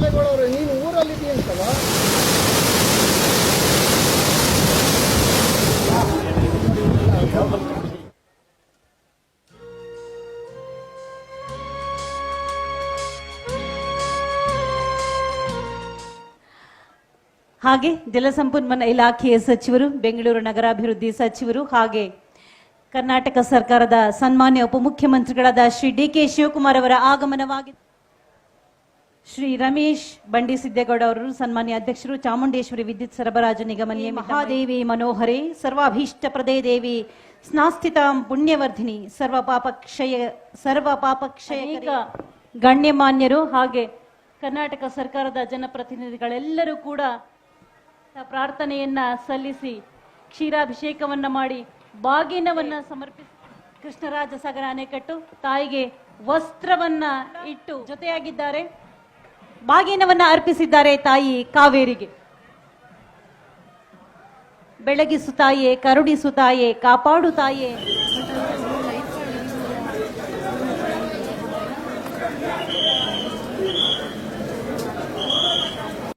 ದೇವೇಗೌಡವ್ರೆ, ನೀನು ಊರಲ್ಲಿದ್ದೀಯಂತಲ್ಲ? ಹಾಗೆ ಜಲಸಂಪನ್ಮೂಲ ಇಲಾಖೆಯ ಸಚಿವರು, ಬೆಂಗಳೂರು ನಗರಾಭಿವೃದ್ಧಿ ಸಚಿವರು, ಹಾಗೆ ಕರ್ನಾಟಕ ಸರ್ಕಾರದ ಸನ್ಮಾನ್ಯ ಉಪಮುಖ್ಯಮಂತ್ರಿಗಳಾದ ಶ್ರೀ ಡಿ.ಕೆ. ಶಿವಕುಮಾರ್ ಅವರ ಆಗಮನವಾಗಿದೆ. ಶ್ರೀ ರಮೇಶ್ ಬಂಡಿಸಿದ್ದೇಗೌಡ ಅವರು, ಸನ್ಮಾನ್ಯ ಅಧ್ಯಕ್ಷರು, ಚಾಮುಂಡೇಶ್ವರಿ ವಿದ್ಯುತ್ ಸರಬರಾಜು ನಿಗಮ ನಿಯಮಿತ ಮಹಾದೇವಿ ಮನೋಹರೆ ಸರ್ವಾಭೀಷ್ಟ ಪ್ರದೇ ದೇವಿ ಸ್ನಾಸ್ಥಿತಾಂ ಪುಣ್ಯವರ್ಧಿನಿ ಸರ್ವ ಪಾಪಕ್ಷಯ ಗಣ್ಯಮಾನ್ಯರು ಹಾಗೆ ಕರ್ನಾಟಕ ಸರ್ಕಾರದ ಜನಪ್ರತಿನಿಧಿಗಳೆಲ್ಲರೂ ಕೂಡ ಪ್ರಾರ್ಥನೆಯನ್ನ ಸಲ್ಲಿಸಿ ಕ್ಷೀರಾಭಿಷೇಕವನ್ನ ಮಾಡಿ ಬಾಗಿನವನ್ನ ಸಮರ್ಪಿಸಿ ಕೃಷ್ಣರಾಜ ಸಾಗರ ಅಣೆಕಟ್ಟು ತಾಯಿಗೆ ವಸ್ತ್ರವನ್ನ ಇಟ್ಟು ಜೊತೆಯಾಗಿದ್ದಾರೆ. ಬಾಗಿನವನ್ನ ಅರ್ಪಿಸಿದ್ದಾರೆ ತಾಯಿ ಕಾವೇರಿಗೆ. ಬೆಳಗಿಸು ತಾಯೇ, ಕರುಣಿಸು ತಾಯೇ, ಕಾಪಾಡು ತಾಯೇ,